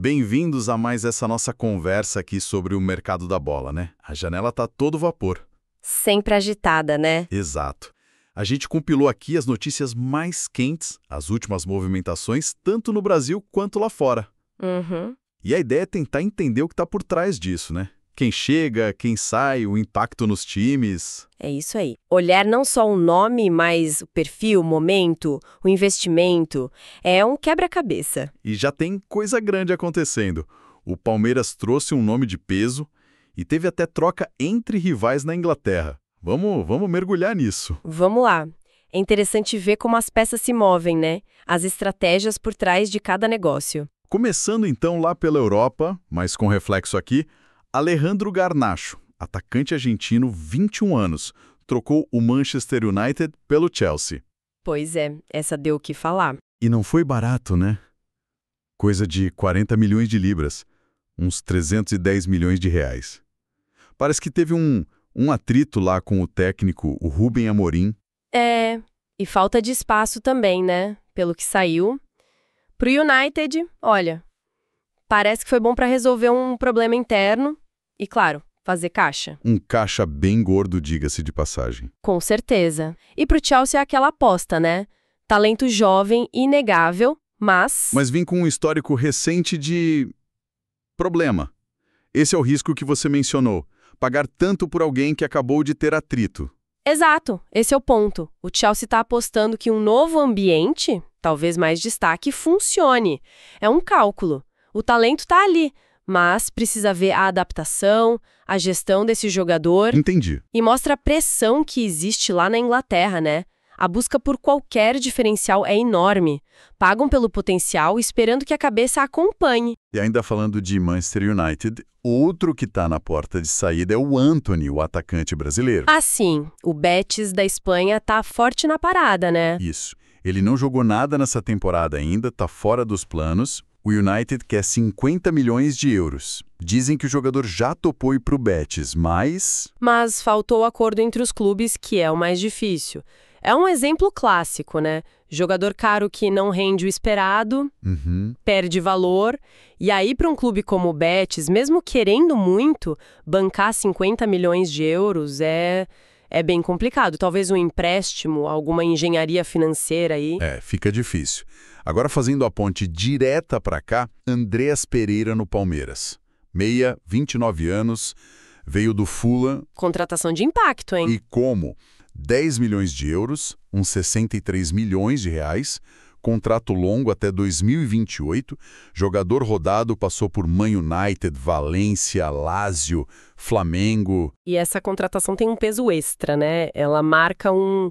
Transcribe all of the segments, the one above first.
Bem-vindos a mais essa nossa conversa aqui sobre o mercado da bola, né? A janela tá todo vapor. Sempre agitada, né? Exato. A gente compilou aqui as notícias mais quentes, as últimas movimentações, tanto no Brasil quanto lá fora. Uhum. E a ideia é tentar entender o que está por trás disso, né? Quem chega, quem sai, o impacto nos times. É isso aí. Olhar não só o nome, mas o perfil, o momento, o investimento. É um quebra-cabeça. E já tem coisa grande acontecendo. O Palmeiras trouxe um nome de peso e teve até troca entre rivais na Inglaterra. Vamos mergulhar nisso. Vamos lá. É interessante ver como as peças se movem, né? As estratégias por trás de cada negócio. Começando então lá pela Europa, mas com reflexo aqui, Alejandro Garnacho, atacante argentino, 21 anos, trocou o Manchester United pelo Chelsea. Pois é, essa deu o que falar. E não foi barato, né? Coisa de 40 milhões de libras, uns 310 milhões de reais. Parece que teve um atrito lá com o técnico, o Rubem Amorim. E falta de espaço também, né? Pelo que saiu. Pro United, olha, parece que foi bom para resolver um problema interno e, claro, fazer caixa. Um caixa bem gordo, diga-se de passagem. Com certeza. E pro Chelsea é aquela aposta, né? Talento jovem, inegável, mas... Mas vim com um histórico recente de problema. Esse é o risco que você mencionou. Pagar tanto por alguém que acabou de ter atrito. Exato, esse é o ponto. O Chelsea está apostando que um novo ambiente, talvez mais destaque, funcione. É um cálculo. O talento está ali, mas precisa ver a adaptação, a gestão desse jogador. Entendi. E mostra a pressão que existe lá na Inglaterra, né? A busca por qualquer diferencial é enorme. Pagam pelo potencial esperando que a cabeça acompanhe. E ainda falando de Manchester United, outro que está na porta de saída é o Antony, o atacante brasileiro. Assim, o Betis da Espanha tá forte na parada, né? Isso. Ele não jogou nada nessa temporada ainda, está fora dos planos. O United quer 50 milhões de euros. Dizem que o jogador já topou ir para o Betis, mas... Mas faltou o acordo entre os clubes, que é o mais difícil. É um exemplo clássico, né? Jogador caro que não rende o esperado, perde valor, e aí para um clube como o Betis, mesmo querendo muito, bancar 50 milhões de euros é bem complicado. Talvez um empréstimo, alguma engenharia financeira aí. Fica difícil. Agora fazendo a ponte direta para cá, Andreas Pereira no Palmeiras. Meia, 29 anos, veio do Fulham. Contratação de impacto, hein? E como? 10 milhões de euros, uns 63 milhões de reais, contrato longo até 2028, jogador rodado passou por Man United, Valência, Lazio, Flamengo. E essa contratação tem um peso extra, né? Ela marca um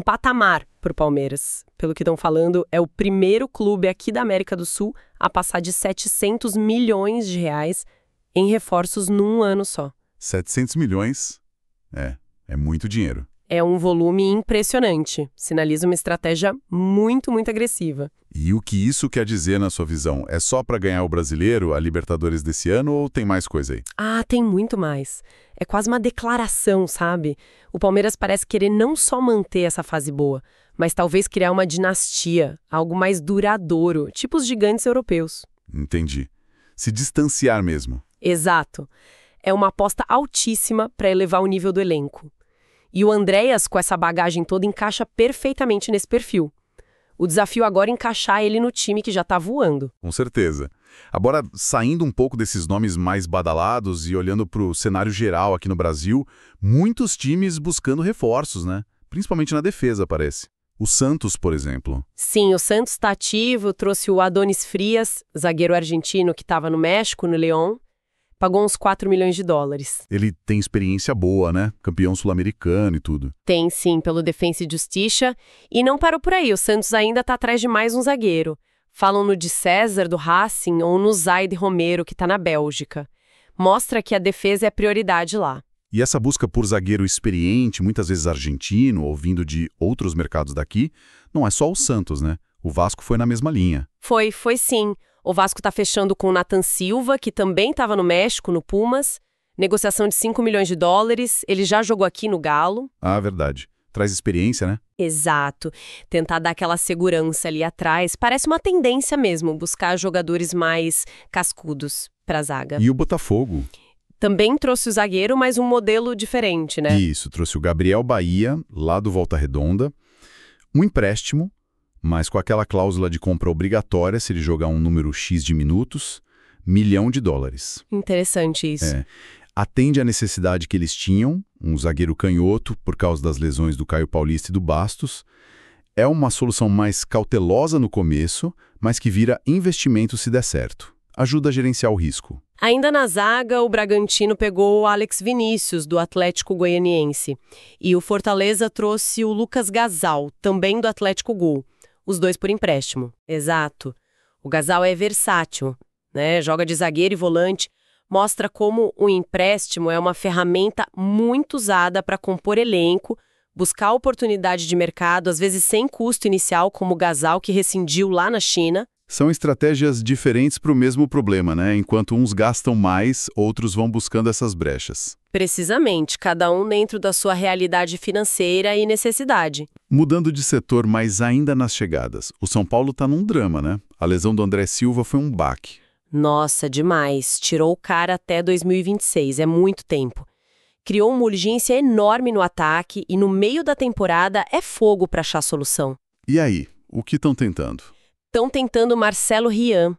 patamar para o Palmeiras. Pelo que estão falando, é o primeiro clube aqui da América do Sul a passar de 700 milhões de reais em reforços num ano só. 700 milhões? É muito dinheiro. É um volume impressionante. Sinaliza uma estratégia muito, muito agressiva. E o que isso quer dizer na sua visão? É só para ganhar o Brasileiro, a Libertadores desse ano, ou tem mais coisa aí? Ah, tem muito mais. É quase uma declaração, sabe? O Palmeiras parece querer não só manter essa fase boa, mas talvez criar uma dinastia, algo mais duradouro, tipo os gigantes europeus. Entendi. Se distanciar mesmo. Exato. É uma aposta altíssima para elevar o nível do elenco. E o Andreas, com essa bagagem toda, encaixa perfeitamente nesse perfil. O desafio agora é encaixar ele no time que já está voando. Com certeza. Agora, saindo um pouco desses nomes mais badalados e olhando para o cenário geral aqui no Brasil, muitos times buscando reforços, né? Principalmente na defesa, parece. O Santos, por exemplo. Sim, o Santos está ativo, trouxe o Adonis Frias, zagueiro argentino que estava no México, no León. Pagou uns 4 milhões de dólares. Ele tem experiência boa, né? Campeão sul-americano e tudo. Tem sim, pelo Defensa e Justiça. E não parou por aí, o Santos ainda está atrás de mais um zagueiro. Falam no de César, do Racing, ou no Zaid Romero, que está na Bélgica. Mostra que a defesa é a prioridade lá. E essa busca por zagueiro experiente, muitas vezes argentino, ou vindo de outros mercados daqui, não é só o Santos, né? O Vasco foi na mesma linha. Foi sim. O Vasco está fechando com o Nathan Silva, que também estava no México, no Pumas. Negociação de 5 milhões de dólares. Ele já jogou aqui no Galo. Ah, verdade. Traz experiência, né? Exato. Tentar dar aquela segurança ali atrás. Parece uma tendência mesmo, buscar jogadores mais cascudos para a zaga. E o Botafogo? Também trouxe o zagueiro, mas um modelo diferente, né? Isso, trouxe o Gabriel Bahia, lá do Volta Redonda. Um empréstimo, mas com aquela cláusula de compra obrigatória se ele jogar um número X de minutos, US$ 1 milhão. Interessante isso. Atende à necessidade que eles tinham, um zagueiro canhoto, por causa das lesões do Caio Paulista e do Bastos. É uma solução mais cautelosa no começo, mas que vira investimento se der certo. Ajuda a gerenciar o risco. Ainda na zaga, o Bragantino pegou o Alex Vinícius, do Atlético Goianiense. E o Fortaleza trouxe o Lucas Gazal, também do Atlético Gol. Os dois por empréstimo. Exato. O Gazal é versátil, né? Joga de zagueiro e volante. Mostra como o empréstimo é uma ferramenta muito usada para compor elenco, buscar oportunidade de mercado, às vezes sem custo inicial, como o Gazal, que rescindiu lá na China. São estratégias diferentes para o mesmo problema, né? Enquanto uns gastam mais, outros vão buscando essas brechas. Precisamente, cada um dentro da sua realidade financeira e necessidade. Mudando de setor, mas ainda nas chegadas, o São Paulo está num drama, né? A lesão do André Silva foi um baque. Nossa, demais. Tirou o cara até 2026, é muito tempo. Criou uma urgência enorme no ataque e no meio da temporada é fogo para achar solução. E aí, o que estão tentando? Estão tentando Marcelo Rian.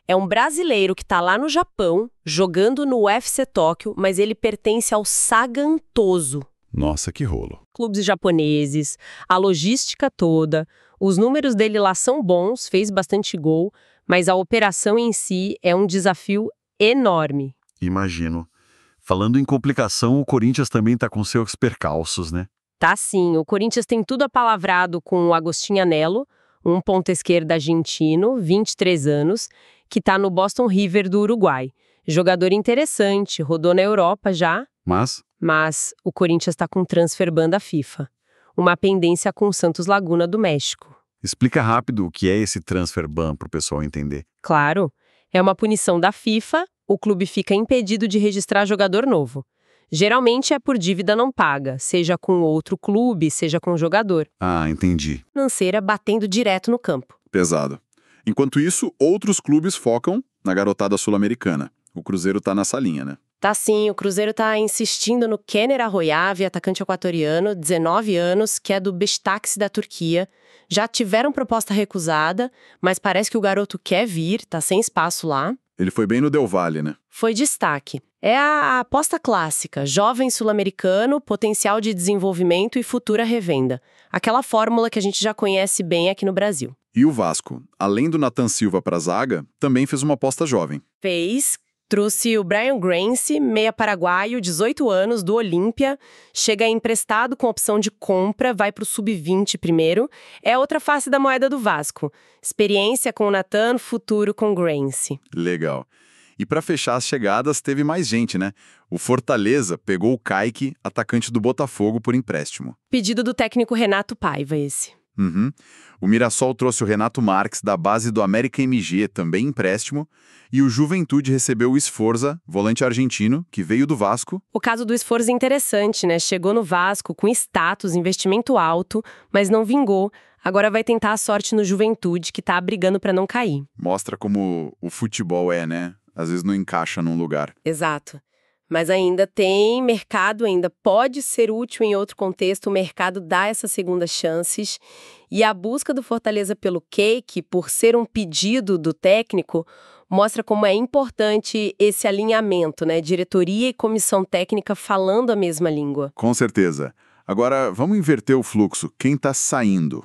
É um brasileiro que está lá no Japão, jogando no UFC Tóquio, mas ele pertence ao Sagan Tosu. Nossa, que rolo. Clubes japoneses, a logística toda, os números dele lá são bons, fez bastante gol, mas a operação em si é um desafio enorme. Imagino. Falando em complicação, o Corinthians também está com seus percalços, né? Tá sim, o Corinthians tem tudo apalavrado com o Agostinho Anello, um ponta-esquerda argentino, 23 anos, que está no Boston River do Uruguai. Jogador interessante, rodou na Europa já. Mas o Corinthians está com transfer ban da FIFA. Uma pendência com o Santos Laguna do México. Explica rápido o que é esse transfer ban para o pessoal entender. Claro, é uma punição da FIFA, o clube fica impedido de registrar jogador novo. Geralmente é por dívida não paga, seja com outro clube, seja com o jogador. Ah, entendi. Financeira batendo direto no campo. Pesado. Enquanto isso, outros clubes focam na garotada sul-americana. O Cruzeiro tá nessa linha, né? Tá sim, o Cruzeiro tá insistindo no Kenner Arroyave, atacante equatoriano, 19 anos, que é do Beşiktaş da Turquia. Já tiveram proposta recusada, mas parece que o garoto quer vir, tá sem espaço lá. Ele foi bem no Del Valle, né? Foi destaque. É a aposta clássica, jovem sul-americano, potencial de desenvolvimento e futura revenda. Aquela fórmula que a gente já conhece bem aqui no Brasil. E o Vasco, além do Nathan Silva para a zaga, também fez uma aposta jovem. Trouxe o Brian Grace, meia paraguaio, 18 anos, do Olímpia. Chega emprestado com opção de compra, vai para o sub-20 primeiro. É outra face da moeda do Vasco. Experiência com o Nathan, futuro com Grace. Legal. E para fechar as chegadas, teve mais gente, né? O Fortaleza pegou o Kaique, atacante do Botafogo, por empréstimo. Pedido do técnico Renato Paiva, esse. O Mirassol trouxe o Renato Marques, da base do América MG, também empréstimo. E o Juventude recebeu o Sforza, volante argentino, que veio do Vasco. O caso do Sforza é interessante, né? Chegou no Vasco com status, investimento alto, mas não vingou. Agora vai tentar a sorte no Juventude, que tá brigando para não cair. Mostra como o futebol é, né? Às vezes não encaixa num lugar. Exato. Mas ainda tem mercado, ainda pode ser útil em outro contexto, o mercado dá essas segundas chances. E a busca do Fortaleza pelo Kaique, por ser um pedido do técnico, mostra como é importante esse alinhamento, né? Diretoria e comissão técnica falando a mesma língua. Com certeza. Agora, vamos inverter o fluxo. Quem tá saindo?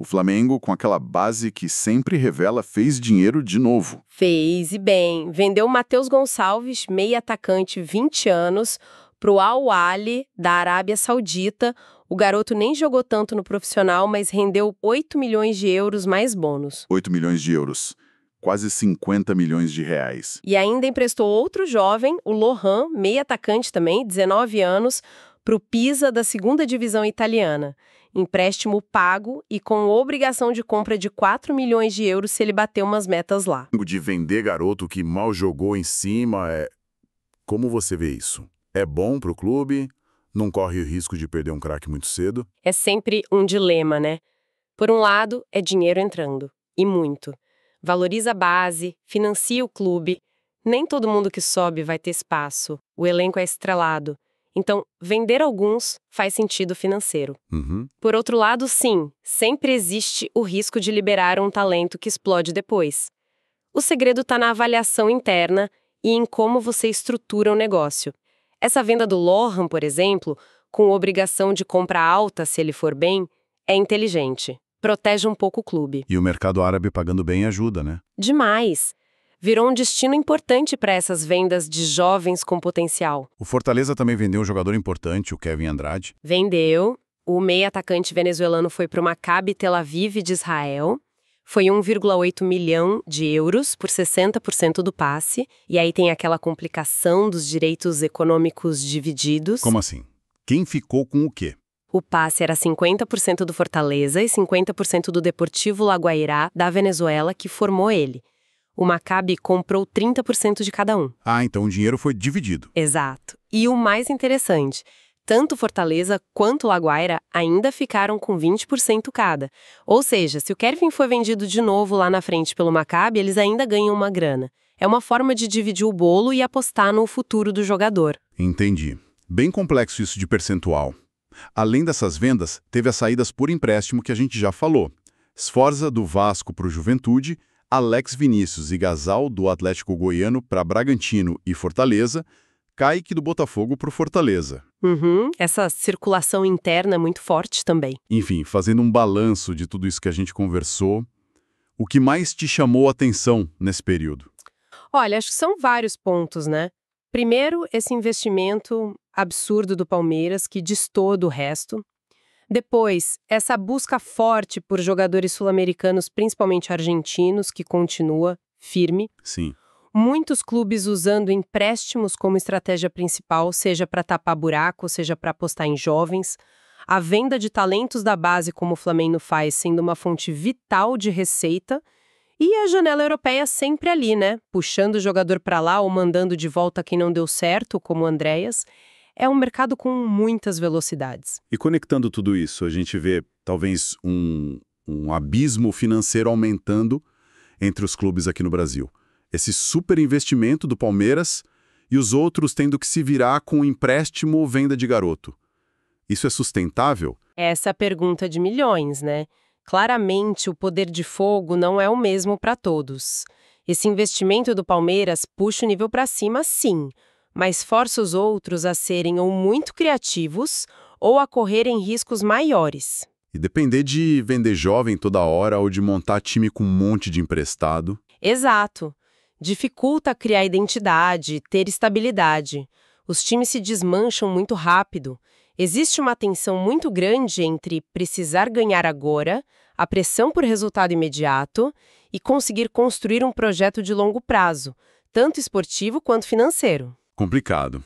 O Flamengo, com aquela base que sempre revela, fez dinheiro de novo. Fez, e bem. Vendeu o Matheus Gonçalves, meia atacante, 20 anos, pro Al Ahly, da Arábia Saudita. O garoto nem jogou tanto no profissional, mas rendeu 8 milhões de euros mais bônus. 8 milhões de euros. Quase 50 milhões de reais. E ainda emprestou outro jovem, o Lohan, meia atacante também, 19 anos, pro Pisa, da 2ª divisão italiana. Empréstimo pago e com obrigação de compra de 4 milhões de euros se ele bater umas metas lá. De vender garoto que mal jogou em cima, Como você vê isso? É bom pro clube? Não corre o risco de perder um craque muito cedo? É sempre um dilema, né? Por um lado, é dinheiro entrando, e muito. Valoriza a base, financia o clube. Nem todo mundo que sobe vai ter espaço. O elenco é estrelado. Então, vender alguns faz sentido financeiro. Por outro lado, sim, sempre existe o risco de liberar um talento que explode depois. O segredo está na avaliação interna e em como você estrutura o negócio. Essa venda do Lohan, por exemplo, com obrigação de compra alta se ele for bem, é inteligente. Protege um pouco o clube. E o mercado árabe pagando bem ajuda, né? Demais! Virou um destino importante para essas vendas de jovens com potencial. O Fortaleza também vendeu um jogador importante, o Kevin Andrade. Vendeu. O meio-atacante venezuelano foi para o Maccabi Tel Aviv de Israel. Foi 1,8 milhão de euros por 60% do passe. E aí tem aquela complicação dos direitos econômicos divididos. Como assim? Quem ficou com o quê? O passe era 50% do Fortaleza e 50% do Deportivo Laguairá, da Venezuela, que formou ele. O Maccabi comprou 30% de cada um. Ah, então o dinheiro foi dividido. Exato. E o mais interessante, tanto Fortaleza quanto Laguaira ainda ficaram com 20% cada. Ou seja, se o Kevin for vendido de novo lá na frente pelo Maccabi, eles ainda ganham uma grana. É uma forma de dividir o bolo e apostar no futuro do jogador. Entendi. Bem complexo isso de percentual. Além dessas vendas, teve as saídas por empréstimo que a gente já falou. Sforza do Vasco para o Juventude, Alex Vinícius e Gasal do Atlético Goiano para Bragantino e Fortaleza, Kaique do Botafogo para o Fortaleza. Essa circulação interna é muito forte também. Enfim, fazendo um balanço de tudo isso que a gente conversou, o que mais te chamou a atenção nesse período? Olha, acho que são vários pontos, né? Primeiro, esse investimento absurdo do Palmeiras, que destoa do resto. Depois, essa busca forte por jogadores sul-americanos, principalmente argentinos, que continua firme. Sim. Muitos clubes usando empréstimos como estratégia principal, seja para tapar buraco, seja para apostar em jovens. A venda de talentos da base, como o Flamengo faz, sendo uma fonte vital de receita. E a janela europeia sempre ali, né? Puxando o jogador para lá ou mandando de volta quem não deu certo, como o Andréas. É um mercado com muitas velocidades. E conectando tudo isso, a gente vê talvez um abismo financeiro aumentando entre os clubes aqui no Brasil. Esse super investimento do Palmeiras e os outros tendo que se virar com empréstimo ou venda de garoto. Isso é sustentável? Essa é a pergunta de milhões, né? Claramente, o poder de fogo não é o mesmo para todos. Esse investimento do Palmeiras puxa o nível para cima, sim, mas força os outros a serem ou muito criativos ou a correrem riscos maiores. E depender de vender jovem toda hora ou de montar time com um monte de emprestado. Exato. Dificulta criar identidade, ter estabilidade. Os times se desmancham muito rápido. Existe uma tensão muito grande entre precisar ganhar agora, a pressão por resultado imediato e conseguir construir um projeto de longo prazo, tanto esportivo quanto financeiro. Complicado.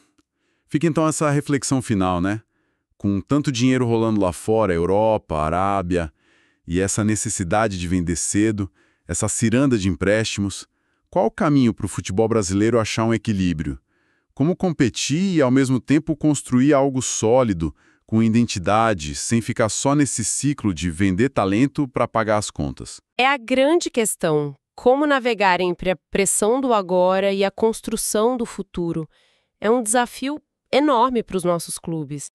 Fica então essa reflexão final, né? Com tanto dinheiro rolando lá fora, Europa, Arábia, e essa necessidade de vender cedo, essa ciranda de empréstimos, qual o caminho para o futebol brasileiro achar um equilíbrio? Como competir e, ao mesmo tempo, construir algo sólido, com identidade, sem ficar só nesse ciclo de vender talento para pagar as contas? É a grande questão. Como navegar entre a pressão do agora e a construção do futuro? É um desafio enorme para os nossos clubes.